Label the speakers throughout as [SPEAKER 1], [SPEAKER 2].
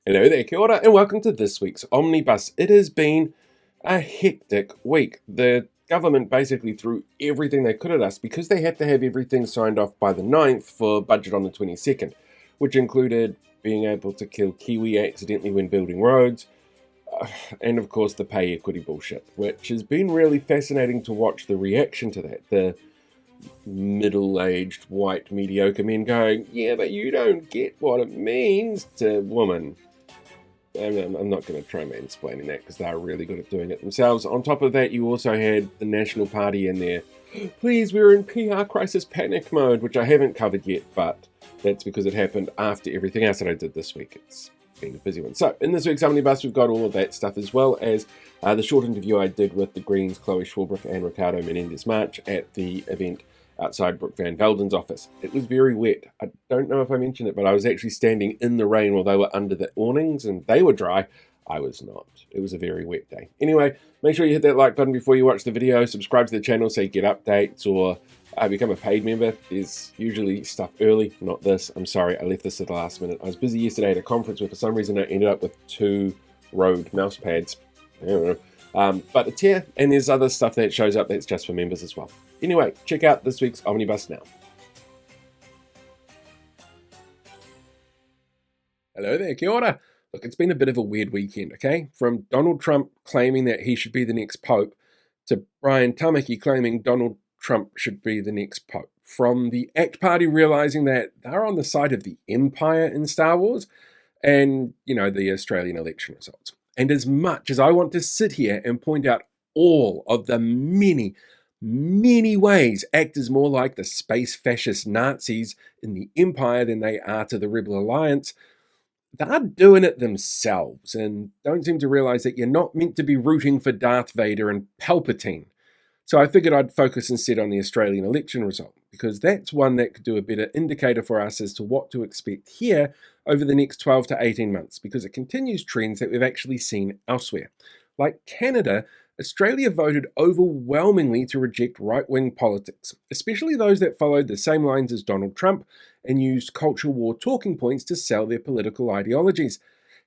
[SPEAKER 1] Hello there, kia ora, and welcome to this week's Omnibus. It has been a hectic week. The government basically threw everything they could at us because they had to have everything signed off by the 9th for budget on the 22nd, which included being able to kill Kiwi accidentally when building roads, and of course the pay equity bullshit, which has been really fascinating to watch the reaction to that. The middle-aged white mediocre men going, yeah, but you don't get what it means to woman. I'm not going to try mansplaining that because they're really good at doing it themselves. On top of that, you also had the National Party in there. Please, we're in PR crisis panic mode, which I haven't covered yet, but that's because it happened after everything else that I did this week. It's been a busy one. So, in this week's Omnibus, we've got all of that stuff, as well as the short interview I did with the Greens, Chloe Schwalbrook and Ricardo Menendez-March at the event outside Brooke Van Velden's office. It was very wet. I don't know if I mentioned it, but I was actually standing in the rain while they were under the awnings, and they were dry. I was not. It was a very wet day. Anyway, make sure you hit that like button before you watch the video, subscribe to the channel so you get updates, or become a paid member. There's usually stuff early, not this. I'm sorry, I left this at the last minute. I was busy yesterday at a conference where for some reason I ended up with 2 Rode mouse pads. I don't know. But it's here, and there's other stuff that shows up that's just for members as well. Anyway, check out this week's Omnibus now. Hello there, kia ora. Look, it's been a bit of a weird weekend, okay? From Donald Trump claiming that he should be the next pope, to Brian Tamaki claiming Donald Trump should be the next pope. From the ACT Party realizing that they're on the side of the Empire in Star Wars, and, the Australian election results. And as much as I want to sit here and point out all of the many ways ACT is more like the space fascist Nazis in the Empire than they are to the Rebel Alliance, they're doing it themselves and don't seem to realize that you're not meant to be rooting for Darth Vader and Palpatine. So I figured I'd focus instead on the Australian election result, because that's one that could do a better indicator for us as to what to expect here over the next 12 to 18 months, because it continues trends that we've actually seen elsewhere. Like Canada, Australia voted overwhelmingly to reject right-wing politics, especially those that followed the same lines as Donald Trump and used culture war talking points to sell their political ideologies.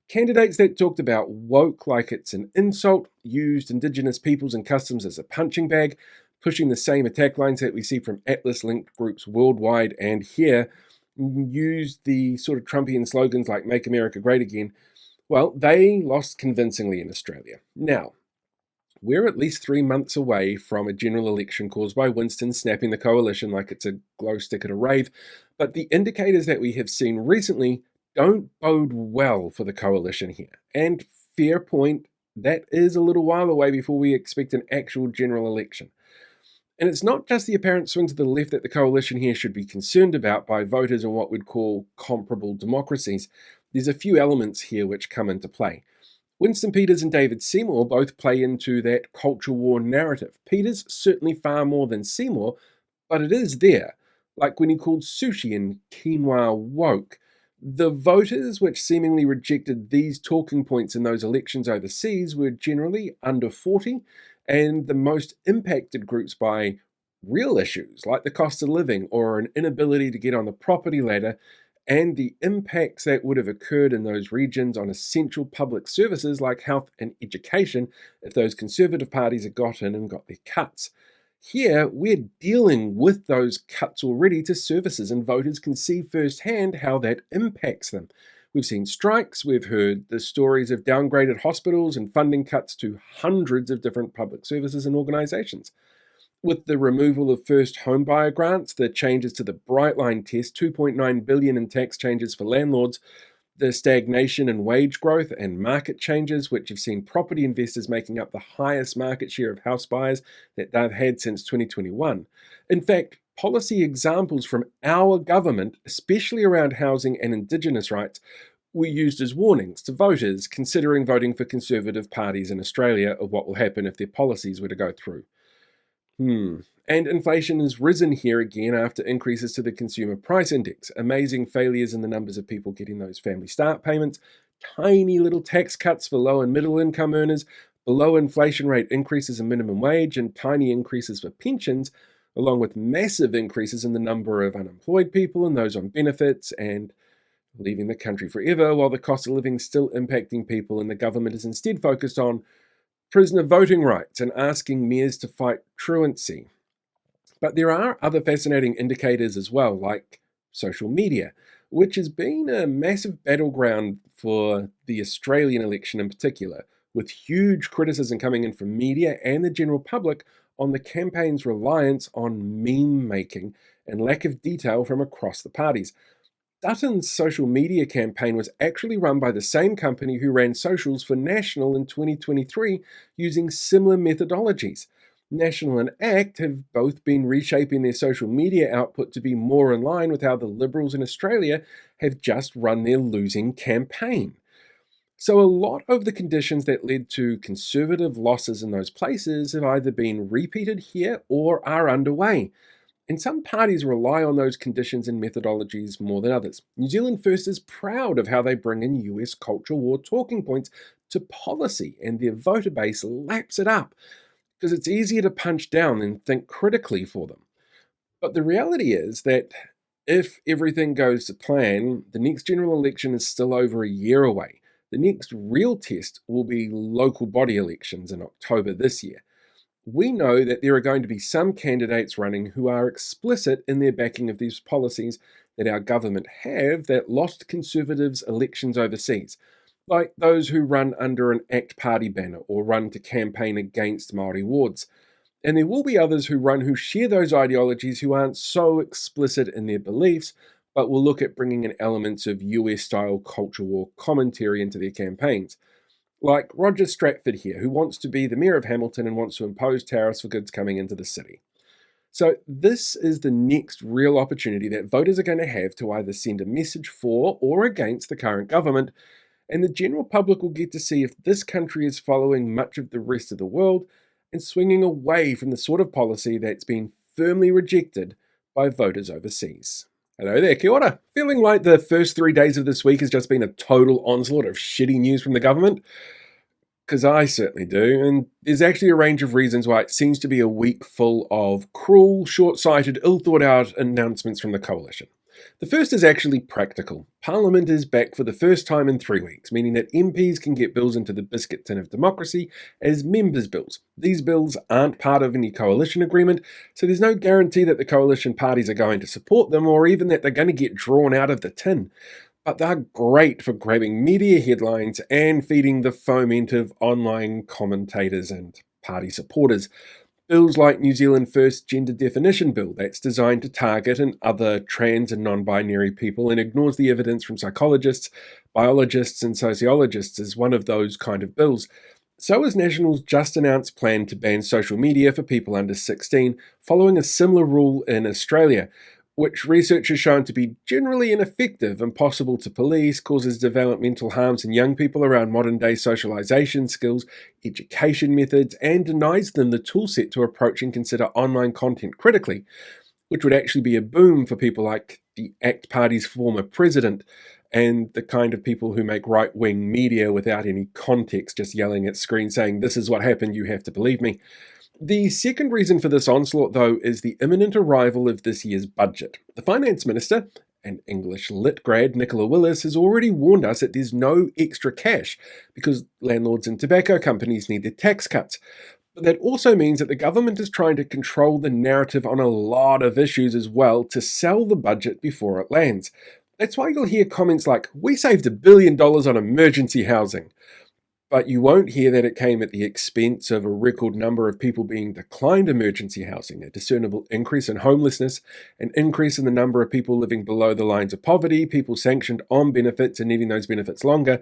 [SPEAKER 1] Candidates that talked about woke like it's an insult, used Indigenous peoples and customs as a punching bag, pushing the same attack lines that we see from Atlas-linked groups worldwide and here, used the sort of Trumpian slogans like Make America Great Again. Well, they lost convincingly in Australia. Now, we're at least 3 months away from a general election caused by Winston snapping the coalition like it's a glow stick at a rave, but the indicators that we have seen recently don't bode well for the coalition here. And fair point, that is a little while away before we expect an actual general election. And it's not just the apparent swing to the left that the coalition here should be concerned about by voters in what we'd call comparable democracies. There's a few elements here which come into play. Winston Peters and David Seymour both play into that culture war narrative. Peters certainly far more than Seymour, but it is there, like when he called sushi and quinoa woke. The voters which seemingly rejected these talking points in those elections overseas were generally under 40, and the most impacted groups by real issues like the cost of living or an inability to get on the property ladder, and the impacts that would have occurred in those regions on essential public services like health and education if those conservative parties had got in and got their cuts. Here, we're dealing with those cuts already to services, and voters can see firsthand how that impacts them. We've seen strikes, we've heard the stories of downgraded hospitals and funding cuts to hundreds of different public services and organisations. With the removal of first homebuyer grants, the changes to the Brightline test, $2.9 billion in tax changes for landlords, the stagnation in wage growth and market changes, which have seen property investors making up the highest market share of house buyers that they've had since 2021. In fact, policy examples from our government, especially around housing and Indigenous rights, were used as warnings to voters considering voting for Conservative parties in Australia of what will happen if their policies were to go through. And inflation has risen here again after increases to the Consumer Price Index, amazing failures in the numbers of people getting those family start payments, tiny little tax cuts for low and middle income earners, below inflation rate increases in minimum wage, and tiny increases for pensions, along with massive increases in the number of unemployed people and those on benefits, and leaving the country forever while the cost of living is still impacting people, and the government is instead focused on prisoner voting rights and asking mayors to fight truancy. But there are other fascinating indicators as well, like social media, which has been a massive battleground for the Australian election in particular, with huge criticism coming in from media and the general public on the campaign's reliance on meme making and lack of detail from across the parties. Dutton's social media campaign was actually run by the same company who ran socials for National in 2023 using similar methodologies. National and ACT have both been reshaping their social media output to be more in line with how the Liberals in Australia have just run their losing campaign. So, a lot of the conditions that led to Conservative losses in those places have either been repeated here or are underway. And some parties rely on those conditions and methodologies more than others. New Zealand First is proud of how they bring in US culture war talking points to policy, and their voter base laps it up because it's easier to punch down than think critically for them. But the reality is that if everything goes to plan, the next general election is still over a year away. The next real test will be local body elections in October this year. We know that there are going to be some candidates running who are explicit in their backing of these policies that our government have that lost Conservatives elections overseas, like those who run under an ACT Party banner or run to campaign against Māori wards. And there will be others who run who share those ideologies who aren't so explicit in their beliefs, but will look at bringing in elements of US-style culture war commentary into their campaigns. Like Roger Stratford here, who wants to be the mayor of Hamilton and wants to impose tariffs for goods coming into the city. So this is the next real opportunity that voters are going to have to either send a message for or against the current government, and the general public will get to see if this country is following much of the rest of the world and swinging away from the sort of policy that's been firmly rejected by voters overseas. Hello there, kia ora. Feeling like the first 3 days of this week has just been a total onslaught of shitty news from the government? Because I certainly do, and there's actually a range of reasons why it seems to be a week full of cruel, short-sighted, ill-thought-out announcements from the coalition. The first is actually practical. Parliament is back for the first time in 3 weeks, meaning that MPs can get bills into the biscuit tin of democracy as members' bills. These bills aren't part of any coalition agreement, so there's no guarantee that the coalition parties are going to support them or even that they're going to get drawn out of the tin. But they're great for grabbing media headlines and feeding the foment of online commentators and party supporters. Bills like New Zealand First Gender Definition Bill that's designed to target and other trans and non-binary people and ignores the evidence from psychologists, biologists and sociologists is one of those kind of bills. So is National's just announced plan to ban social media for people under 16, following a similar rule in Australia, which research has shown to be generally ineffective, impossible to police, causes developmental harms in young people around modern-day socialization skills, education methods, and denies them the toolset to approach and consider online content critically, which would actually be a boom for people like the ACT Party's former president and the kind of people who make right-wing media without any context, just yelling at screens saying, "This is what happened, you have to believe me." The second reason for this onslaught, though, is the imminent arrival of this year's budget. The Finance Minister, and English Lit grad Nicola Willis, has already warned us that there's no extra cash because landlords and tobacco companies need their tax cuts. But that also means that the government is trying to control the narrative on a lot of issues as well to sell the budget before it lands. That's why you'll hear comments like, "We saved $1 billion on emergency housing." But you won't hear that it came at the expense of a record number of people being declined emergency housing, a discernible increase in homelessness, an increase in the number of people living below the lines of poverty, people sanctioned on benefits and needing those benefits longer,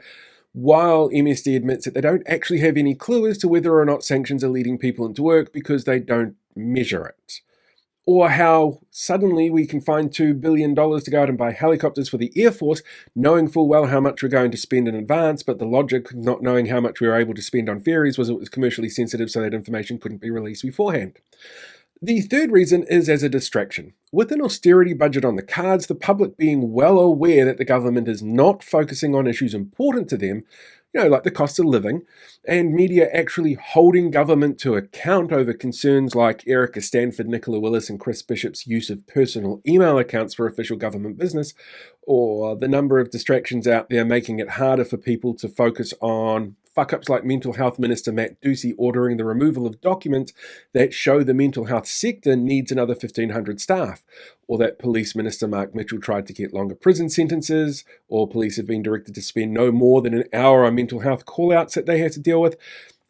[SPEAKER 1] while MSD admits that they don't actually have any clue as to whether or not sanctions are leading people into work because they don't measure it. Or how suddenly we can find $2 billion to go out and buy helicopters for the Air Force, knowing full well how much we're going to spend in advance, but the logic not knowing how much we were able to spend on ferries was it was commercially sensitive so that information couldn't be released beforehand. The third reason is as a distraction. With an austerity budget on the cards, the public being well aware that the government is not focusing on issues important to them, like the cost of living, and media actually holding government to account over concerns like Erica Stanford, Nicola Willis, and Chris Bishop's use of personal email accounts for official government business, or the number of distractions out there making it harder for people to focus on fuck-ups like Mental Health Minister Matt Ducey ordering the removal of documents that show the mental health sector needs another 1,500 staff, or that Police Minister Mark Mitchell tried to get longer prison sentences, or police have been directed to spend no more than an hour on mental health call-outs that they have to deal with,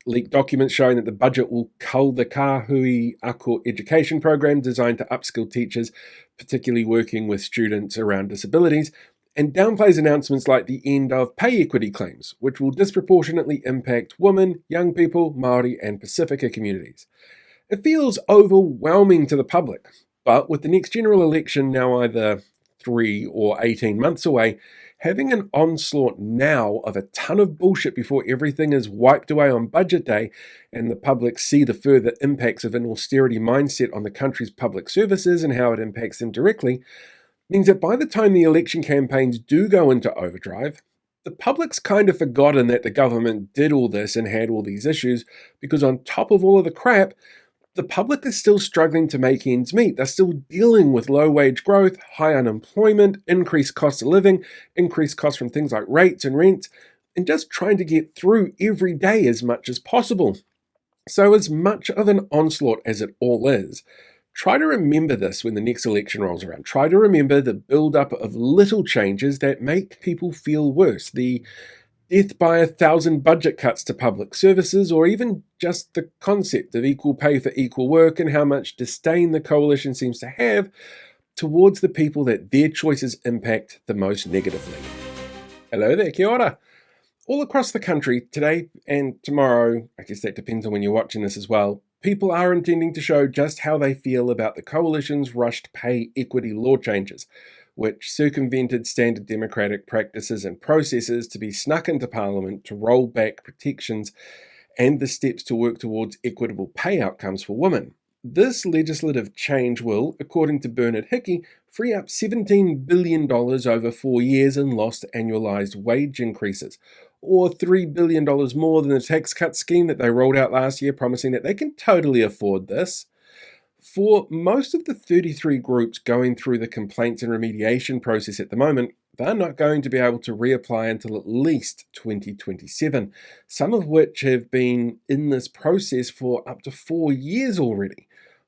[SPEAKER 1] leaked documents showing that the budget will cull the Kahui Ako education program designed to upskill teachers, particularly working with students around disabilities, and downplays announcements like the end of pay equity claims, which will disproportionately impact women, young people, Māori, and Pacifica communities. It feels overwhelming to the public, but with the next general election now either 3 or 18 months away, having an onslaught now of a ton of bullshit before everything is wiped away on budget day and the public see the further impacts of an austerity mindset on the country's public services and how it impacts them directly, means that by the time the election campaigns do go into overdrive, the public's kind of forgotten that the government did all this and had all these issues, because on top of all of the crap, the public is still struggling to make ends meet. They're still dealing with low wage growth, high unemployment, increased cost of living, increased costs from things like rates and rents, and just trying to get through every day as much as possible. So as much of an onslaught as it all is, try to remember this when the next election rolls around. Try to remember the build-up of little changes that make people feel worse. The death by 1,000 budget cuts to public services, or even just the concept of equal pay for equal work and how much disdain the coalition seems to have towards the people that their choices impact the most negatively. Hello there, kia ora. All across the country, today and tomorrow, I guess that depends on when you're watching this as well, people are intending to show just how they feel about the coalition's rushed pay equity law changes, which circumvented standard democratic practices and processes to be snuck into Parliament to roll back protections and the steps to work towards equitable pay outcomes for women. This legislative change will, according to Bernard Hickey, free up $17 billion over 4 years in lost annualised wage increases, or $3 billion more than the tax cut scheme that they rolled out last year, promising that they can totally afford this. For most of the 33 groups going through the complaints and remediation process at the moment, they're not going to be able to reapply until at least 2027, some of which have been in this process for up to 4 years already.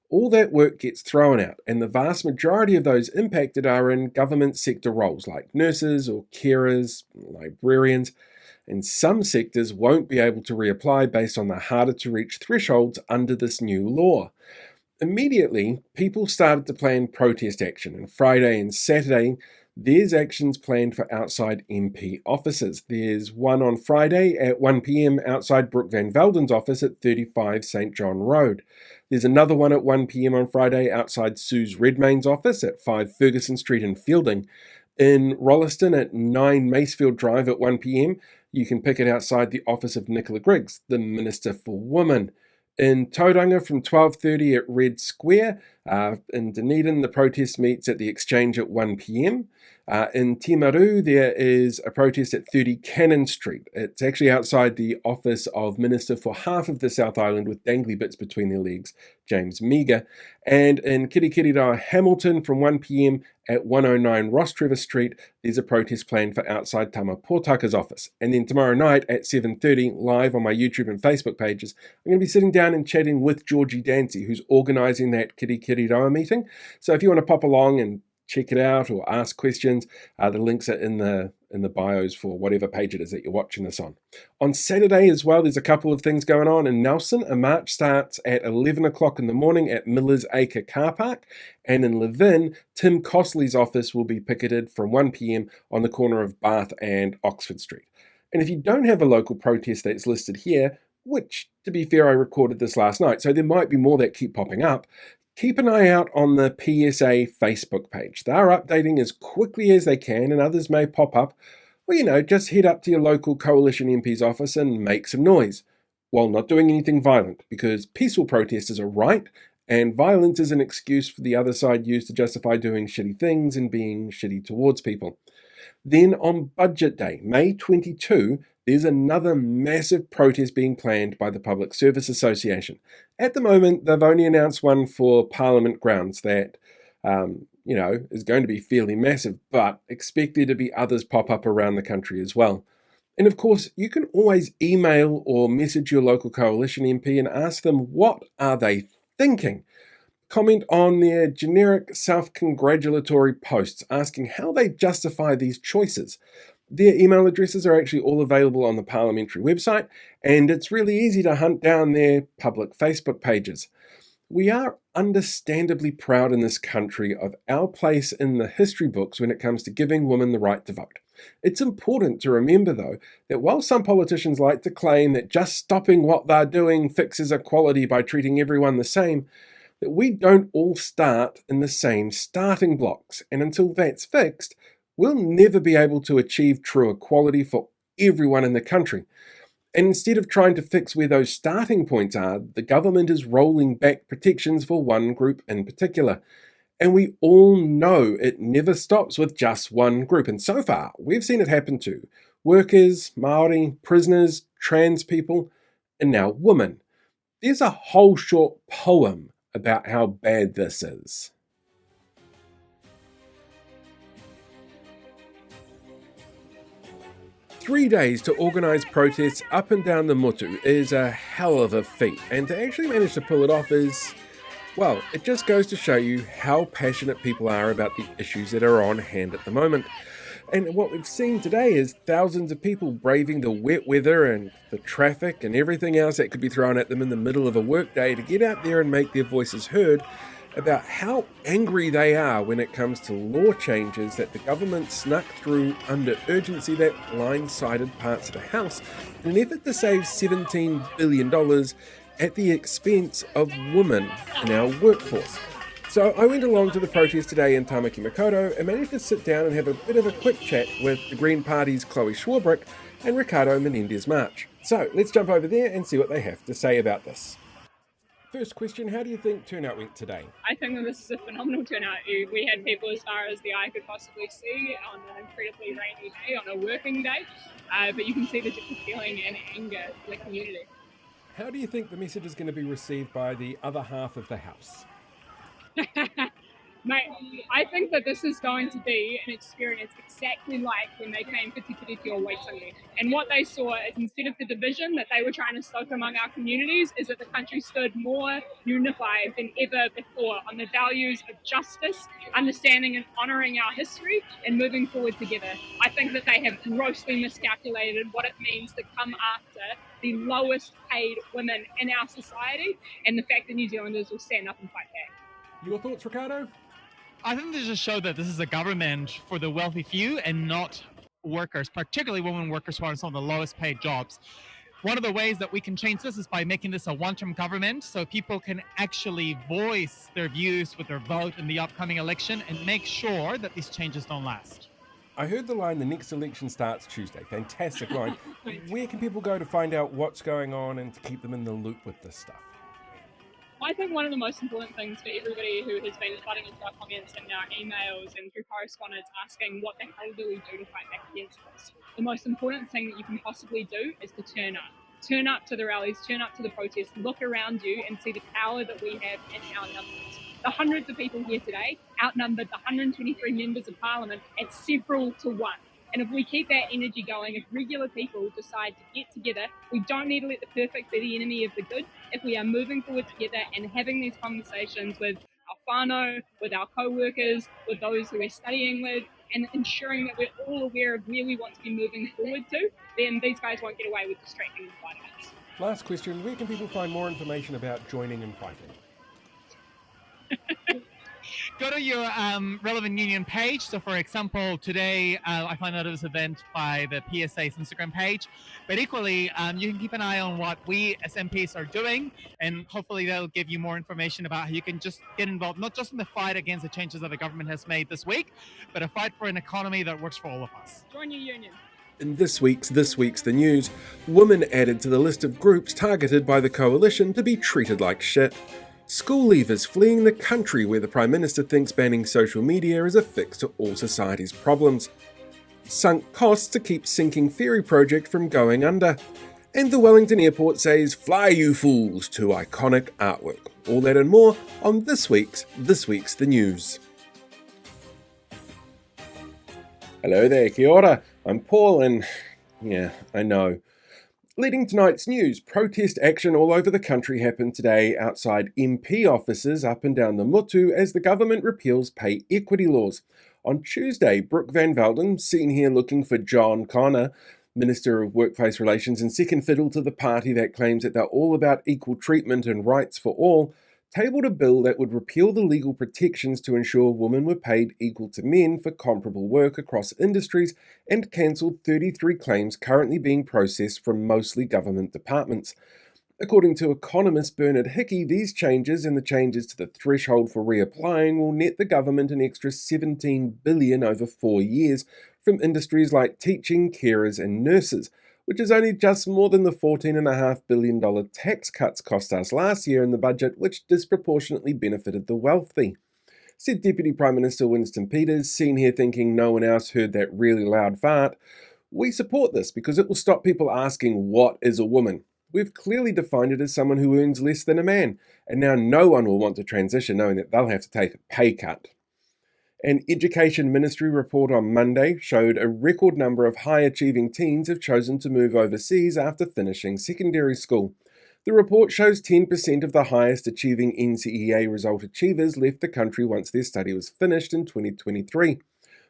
[SPEAKER 1] All that work gets thrown out, and the vast majority of those impacted are in government sector roles like nurses or carers, librarians, and some sectors won't be able to reapply based on the harder to reach thresholds under this new law. Immediately, people started to plan protest action, and Friday and Saturday, there's actions planned for outside MP offices. There's one on Friday at 1 p.m. outside Brooke Van Velden's office at 35 St John Road. There's another one at 1 p.m. on Friday outside Sue's Redmayne's office at 5 Ferguson Street in Fielding. In Rolleston at 9 Macefield Drive at 1 p.m, you can pick it outside the office of Nicola Griggs, the Minister for Women. In Tauranga from 12:30 at Red Square. In Dunedin, the protest meets at the Exchange at 1 p.m. In Timaru, there is a protest at 30 Cannon Street. It's actually outside the office of Minister for half of the South Island with dangly bits between their legs, James Meagher. And in Kirikiriroa, Hamilton, from 1 p.m. at 109 Ross Trevor Street, there's a protest planned for outside Tama Potaka's office. And then tomorrow night at 7:30, live on my YouTube and Facebook pages, I'm going to be sitting down and chatting with Georgie Dancy, who's organising that Kirikiriroa meeting. So if you want to pop along and check it out or ask questions, the links are in the bios for whatever page it is that you're watching this on. On Saturday as well, there's a couple of things going on. In Nelson, a march starts at 11 o'clock in the morning at Miller's Acre Car Park. And in Levin, Tim Costley's office will be picketed from 1 p.m. on the corner of Bath and Oxford Street. And if you don't have a local protest that's listed here, which, to be fair, I recorded this last night, so there might be more that keep popping up, keep an eye out on the PSA Facebook page. They're updating as quickly as they can, and others may pop up. Or, just head up to your local Coalition MP's office and make some noise, while not doing anything violent, because peaceful protest is a right, and violence is an excuse for the other side used to justify doing shitty things and being shitty towards people. Then on Budget Day, May 22, there's another massive protest being planned by the Public Service Association. At the moment, they've only announced one for Parliament grounds that, is going to be fairly massive, but expect there to be others pop up around the country as well. And of course, you can always email or message your local coalition MP and ask them what are they thinking. Comment on their generic self-congratulatory posts asking how they justify these choices. Their email addresses are actually all available on the parliamentary website, and it's really easy to hunt down their public Facebook pages. We are understandably proud in this country of our place in the history books when it comes to giving women the right to vote. It's important to remember, though, that while some politicians like to claim that just stopping what they're doing fixes equality by treating everyone the same, that we don't all start in the same starting blocks, and until that's fixed, we'll never be able to achieve true equality for everyone in the country. And instead of trying to fix where those starting points are, the government is rolling back protections for one group in particular. And we all know it never stops with just one group. And so far, we've seen it happen to workers, Māori, prisoners, trans people, and now women. There's a whole short poem about how bad this is. Three days to organise protests up and down the Mutu is a hell of a feat, and to actually manage to pull it off is, well, it just goes to show you how passionate people are about the issues that are on hand at the moment. And what we've seen today is thousands of people braving the wet weather and the traffic and everything else that could be thrown at them in the middle of a workday to get out there and make their voices heard about how angry they are when it comes to law changes that the government snuck through under urgency that blindsided parts of the House in an effort to save $17 billion at the expense of women in our workforce. So I went along to the protest today in Tamaki Makaurau and managed to sit down and have a bit of a quick chat with the Green Party's Chloe Schwarbrick and Ricardo Menendez-March. So let's jump over there and see what they have to say about this. First question, how do you think turnout went today?
[SPEAKER 2] I think that this is a phenomenal turnout. We had people as far as the eye could possibly see on an incredibly rainy day, on a working day, but you can see the different feeling and anger for the community.
[SPEAKER 1] How do you think the message is going to be received by the other half of the House?
[SPEAKER 2] Mate, I think that this is going to be an experience exactly like when they came for Te Tiriti o Waitangi. And what they saw is instead of the division that they were trying to stoke among our communities, is that the country stood more unified than ever before on the values of justice, understanding and honouring our history, and moving forward together. I think that they have grossly miscalculated what it means to come after the lowest paid women in our society, and the fact that New Zealanders will stand up and fight back.
[SPEAKER 1] Your thoughts, Ricardo?
[SPEAKER 3] I think they just show that this is a government for the wealthy few and not workers, particularly women workers who are in some of the lowest paid jobs. One of the ways that we can change this is by making this a one-term government so people can actually voice their views with their vote in the upcoming election and make sure that these changes don't last.
[SPEAKER 1] I heard the line, the next election starts Tuesday. Fantastic line. Where can people go to find out what's going on and to keep them in the loop with this stuff?
[SPEAKER 2] I think one of the most important things for everybody who has been flooding into our comments and our emails and through correspondence asking what the hell do we do to fight back against this, the most important thing that you can possibly do is to turn up. Turn up to the rallies, turn up to the protests, look around you and see the power that we have in our numbers. The hundreds of people here today outnumbered the 123 members of Parliament at several to one. And if we keep that energy going, if regular people decide to get together, we don't need to let the perfect be the enemy of the good. If we are moving forward together and having these conversations with our whānau, with our co-workers, with those who we're studying with, and ensuring that we're all aware of where we want to be moving forward to, then these guys won't get away with distracting and fighting us.
[SPEAKER 1] Last question, where can people find more information about joining and fighting?
[SPEAKER 3] Go to your relevant union page. So, for example, today I found out it was an event by the PSA's Instagram page. But equally, you can keep an eye on what we as MPs are doing, and hopefully that'll give you more information about how you can just get involved, not just in the fight against the changes that the government has made this week, but a fight for an economy that works for all of us.
[SPEAKER 2] Join your union.
[SPEAKER 1] In this week's The News, women added to the list of groups targeted by the coalition to be treated like shit. School leavers fleeing the country where the Prime Minister thinks banning social media is a fix to all society's problems. Sunk costs to keep sinking ferry project from going under. And the Wellington Airport says, "Fly you fools," to iconic artwork. All that and more on this week's The News. Hello there, kia ora. I'm Paul and yeah, I know. Leading tonight's news, protest action all over the country happened today outside MP offices up and down the Mutu as the government repeals pay equity laws. On Tuesday, Brooke Van Velden, seen here looking for John Connor, Minister of Workplace Relations and second fiddle to the party that claims that they're all about equal treatment and rights for all, tabled a bill that would repeal the legal protections to ensure women were paid equal to men for comparable work across industries and cancelled 33 claims currently being processed from mostly government departments. According to economist Bernard Hickey, these changes and the changes to the threshold for reapplying will net the government an extra $17 billion over 4 years from industries like teaching, carers and nurses, which is only just more than the $14.5 billion tax cuts cost us last year in the budget, which disproportionately benefited the wealthy. Said Deputy Prime Minister Winston Peters, seen here thinking no one else heard that really loud fart, "We support this because it will stop people asking what is a woman. We've clearly defined it as someone who earns less than a man, and now no one will want to transition knowing that they'll have to take a pay cut." An Education Ministry report on Monday showed a record number of high-achieving teens have chosen to move overseas after finishing secondary school. The report shows 10% of the highest-achieving NCEA result achievers left the country once their study was finished in 2023.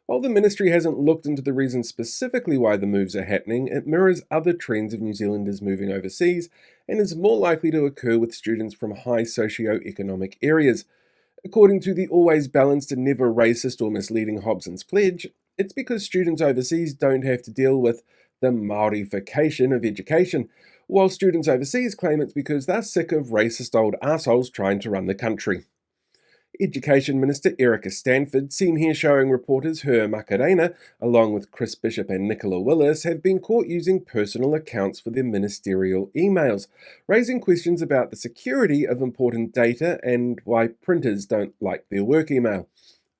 [SPEAKER 1] While the ministry hasn't looked into the reasons specifically why the moves are happening, it mirrors other trends of New Zealanders moving overseas and is more likely to occur with students from high socio-economic areas. According to the always balanced and never racist or misleading Hobson's Pledge, it's because students overseas don't have to deal with the Māorification of education, while students overseas claim it's because they're sick of racist old assholes trying to run the country. Education Minister Erica Stanford, seen here showing reporters her Macarena, along with Chris Bishop and Nicola Willis, have been caught using personal accounts for their ministerial emails, raising questions about the security of important data and why printers don't like their work email.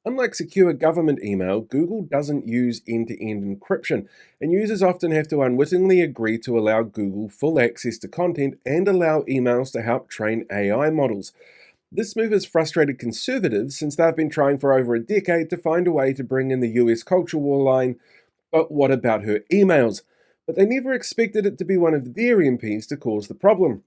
[SPEAKER 1] Unlike secure government email, Google doesn't use end-to-end encryption, and users often have to unwittingly agree to allow Google full access to content and allow emails to help train AI models. This move has frustrated conservatives since they've been trying for over a decade to find a way to bring in the US culture war line, "But what about her emails?" But they never expected it to be one of their MPs to cause the problem.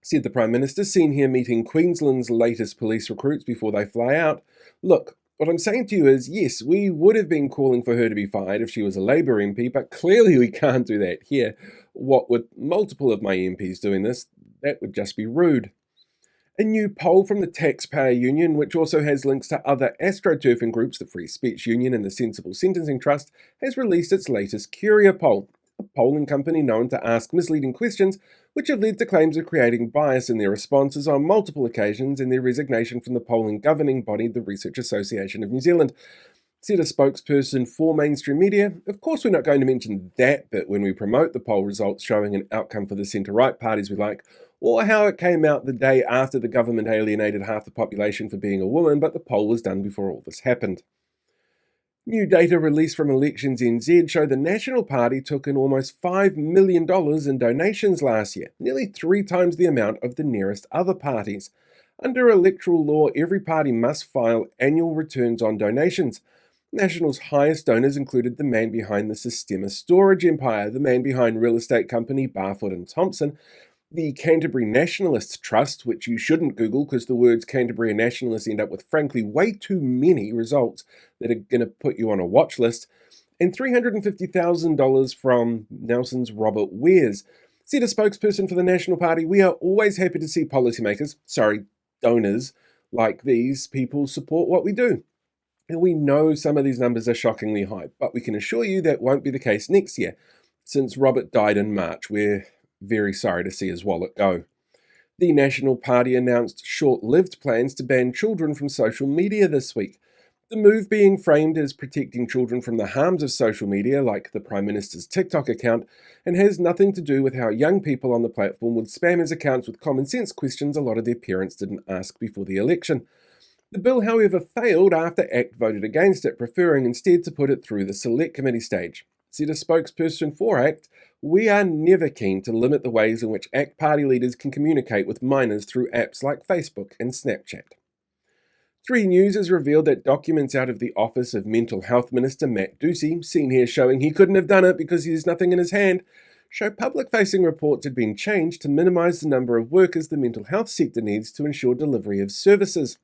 [SPEAKER 1] Said the Prime Minister, seen here meeting Queensland's latest police recruits before they fly out, "Look, what I'm saying to you is, yes, we would have been calling for her to be fired if she was a Labour MP, but clearly we can't do that here. What with multiple of my MPs doing this, that would just be rude." A new poll from the Taxpayer Union, which also has links to other astroturfing groups, the Free Speech Union and the Sensible Sentencing Trust, has released its latest Curia poll, a polling company known to ask misleading questions, which have led to claims of creating bias in their responses on multiple occasions and their resignation from the polling governing body, the Research Association of New Zealand. Said a spokesperson for mainstream media, "Of course we're not going to mention that bit when we promote the poll results showing an outcome for the centre-right parties we like, or how it came out the day after the government alienated half the population for being a woman, but the poll was done before all this happened." New data released from Elections NZ show the National Party took in almost $5 million in donations last year, nearly 3 times the amount of the nearest other parties. Under electoral law, every party must file annual returns on donations. National's highest donors included the man behind the Sistema storage empire, the man behind real estate company Barfoot and Thompson, the Canterbury Nationalists Trust, which you shouldn't Google because the words Canterbury and Nationalists end up with frankly way too many results that are going to put you on a watch list, and $350,000 from Nelson's Robert Wares. Said a spokesperson for the National Party, "We are always happy to see policymakers, donors, like these people support what we do. And we know some of these numbers are shockingly high, but we can assure you that won't be the case next year. Since Robert died in March, we're very sorry to see his wallet go." The National Party announced short-lived plans to ban children from social media this week. The move being framed as protecting children from the harms of social media, like the Prime Minister's TikTok account, and has nothing to do with how young people on the platform would spam his accounts with common sense questions a lot of their parents didn't ask before the election. The bill, however, failed after ACT voted against it, preferring instead to put it through the Select Committee stage. Said a spokesperson for ACT, "We are never keen to limit the ways in which ACT party leaders can communicate with minors through apps like Facebook and Snapchat." 3 News has revealed that documents out of the office of Mental Health Minister Matt Ducey, seen here showing he couldn't have done it because he has nothing in his hand, show public-facing reports had been changed to minimise the number of workers the mental health sector needs to ensure delivery of services.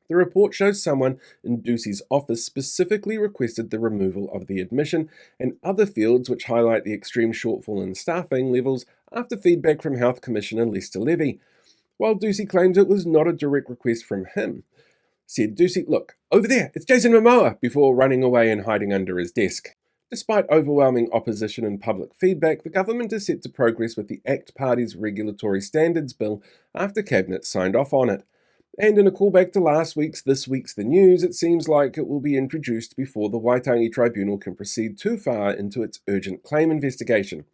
[SPEAKER 1] The report shows someone in Ducey's office specifically requested the removal of the admission and other fields which highlight the extreme shortfall in staffing levels after feedback from Health Commissioner Lester Levy, while Ducey claims it was not a direct request from him. Said Ducey, "Look, over there, it's Jason Momoa," before running away and hiding under his desk. Despite overwhelming opposition and public feedback, the government is set to progress with the ACT Party's Regulatory Standards Bill after Cabinet signed off on it. And in a callback to last week's This Week's The News, it seems like it will be introduced before the Waitangi Tribunal can proceed too far into its urgent claim investigation.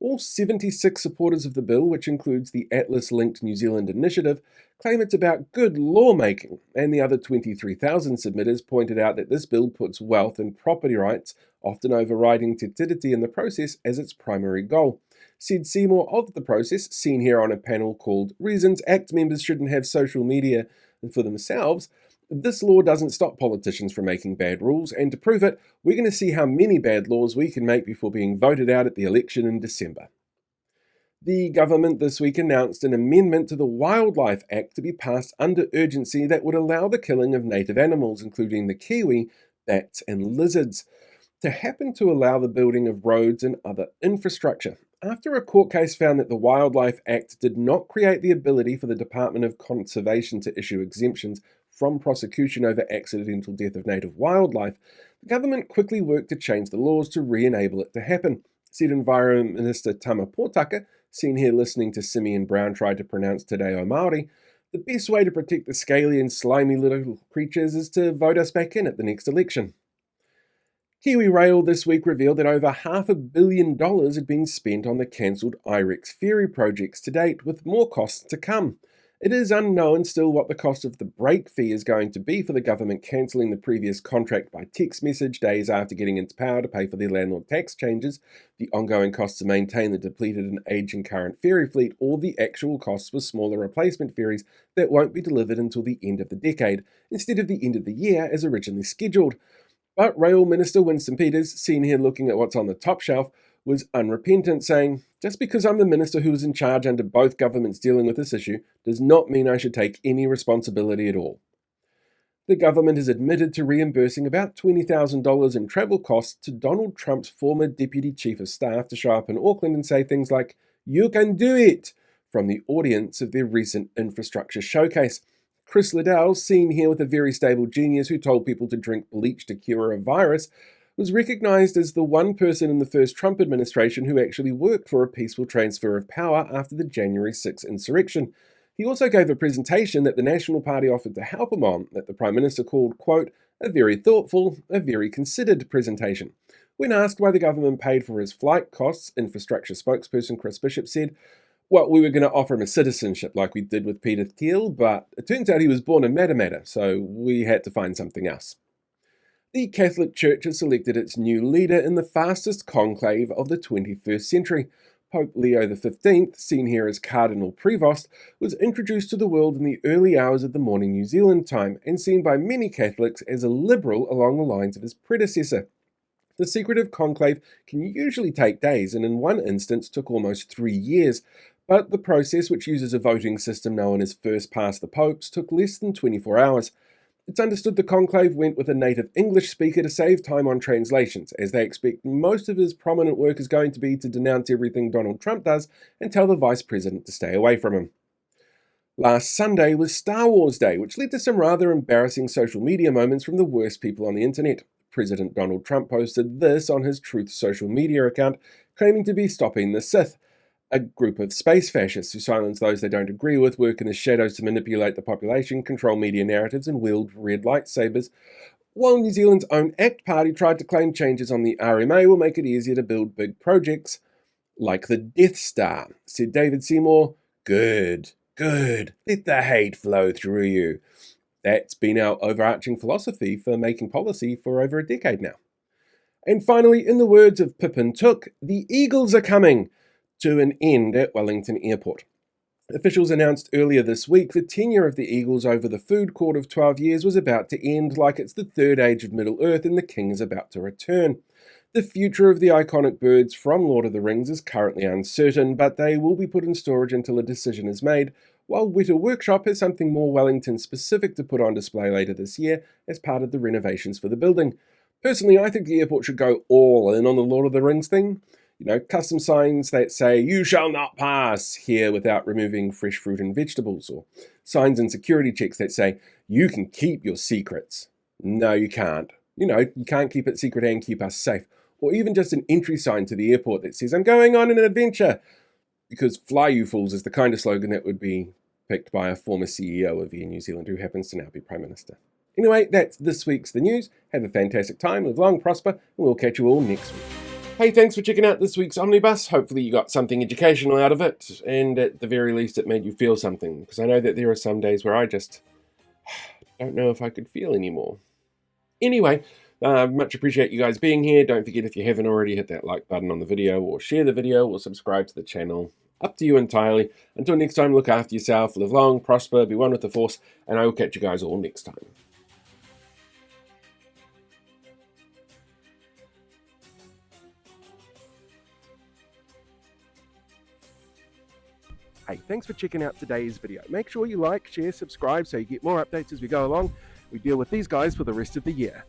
[SPEAKER 1] All 76 supporters of the bill, which includes the Atlas-linked New Zealand initiative, claim it's about good lawmaking, and the other 23,000 submitters pointed out that this bill puts wealth and property rights, often overriding te tiriti in the process, as its primary goal. Said Seymour of the process, seen here on a panel called Reasons ACT Members Shouldn't Have Social Media for Themselves, this law doesn't stop politicians from making bad rules, and to prove it, we're going to see how many bad laws we can make before being voted out at the election in December. The government this week announced an amendment to the Wildlife Act to be passed under urgency that would allow the killing of native animals, including the kiwi, bats, and lizards, to happen to allow the building of roads and other infrastructure. After a court case found that the Wildlife Act did not create the ability for the Department of Conservation to issue exemptions from prosecution over accidental death of native wildlife, the government quickly worked to change the laws to re-enable it to happen, said Environment Minister Tama Potaka, seen here listening to Simeon Brown try to pronounce Te Reo Māori. The best way to protect the scaly and slimy little creatures is to vote us back in at the next election. Kiwi Rail this week revealed that over $500 million had been spent on the cancelled IREX ferry projects to date, with more costs to come. It is unknown still what the cost of the break fee is going to be for the government cancelling the previous contract by text message days after getting into power to pay for their landlord tax changes, the ongoing costs to maintain the depleted and aging current ferry fleet, or the actual costs for smaller replacement ferries that won't be delivered until the end of the decade, instead of the end of the year as originally scheduled. But Rail Minister Winston Peters, seen here looking at what's on the top shelf, was unrepentant, saying, "Just because I'm the minister who was in charge under both governments dealing with this issue does not mean I should take any responsibility at all." The government has admitted to reimbursing about $20,000 in travel costs to Donald Trump's former Deputy Chief of Staff to show up in Auckland and say things like, "You can do it," from the audience of their recent infrastructure showcase. Chris Liddell, seen here with a very stable genius who told people to drink bleach to cure a virus, was recognised as the one person in the first Trump administration who actually worked for a peaceful transfer of power after the January 6th insurrection. He also gave a presentation that the National Party offered to help him on, that the Prime Minister called, quote, "a very thoughtful, a very considered presentation." When asked why the government paid for his flight costs, infrastructure spokesperson Chris Bishop said, "Well, we were going to offer him a citizenship like we did with Peter Thiel, but it turns out he was born in Matamata, so we had to find something else." The Catholic Church has selected its new leader in the fastest conclave of the 21st century. Pope Leo XV, seen here as Cardinal Prevost, was introduced to the world in the early hours of the morning New Zealand time and seen by many Catholics as a liberal along the lines of his predecessor. The secretive conclave can usually take days, and in one instance took almost 3 years, but the process, which uses a voting system known as First Past the Popes, took less than 24 hours. It's understood the conclave went with a native English speaker to save time on translations, as they expect most of his prominent work is going to be to denounce everything Donald Trump does and tell the Vice President to stay away from him. Last Sunday was Star Wars Day, which led to some rather embarrassing social media moments from the worst people on the internet. President Donald Trump posted this on his Truth social media account, claiming to be stopping the Sith, a group of space fascists who silence those they don't agree with, work in the shadows to manipulate the population, control media narratives, and wield red lightsabers. While New Zealand's own ACT Party tried to claim changes on the RMA will make it easier to build big projects like the Death Star, said David Seymour. Good, let the hate flow through you. That's been our overarching philosophy for making policy for over a decade now. And finally, in the words of Pippin Took, the Eagles are coming to an end at Wellington Airport. Officials announced earlier this week the tenure of the Eagles over the food court of 12 years was about to end, like it's the third age of Middle-earth and the king is about to return. The future of the iconic birds from Lord of the Rings is currently uncertain, but they will be put in storage until a decision is made, while Weta Workshop has something more Wellington-specific to put on display later this year as part of the renovations for the building. Personally, I think the airport should go all in on the Lord of the Rings thing. Custom signs that say, "You shall not pass here without removing fresh fruit and vegetables," or signs and security checks that say, "You can keep your secrets." No, you can't. You can't keep it secret and keep us safe. Or even just an entry sign to the airport that says, "I'm going on an adventure." Because "Fly, you fools" is the kind of slogan that would be picked by a former CEO of Air New Zealand who happens to now be Prime Minister. Anyway, that's this week's The News. Have a fantastic time, live long, prosper, and we'll catch you all next week. Hey, thanks for checking out this week's Omnibus. Hopefully you got something educational out of it, and at the very least it made you feel something, because I know that there are some days where I just don't know if I could feel anymore. Anyway, much appreciate you guys being here. Don't forget, if you haven't already, hit that like button on the video, or share the video, or subscribe to the channel. Up to you entirely. Until next time, look after yourself, live long, prosper, be one with the Force, and I will catch you guys all next time. Hey, thanks for checking out today's video. Make sure you like, share, subscribe so you get more updates as we go along. We deal with these guys for the rest of the year.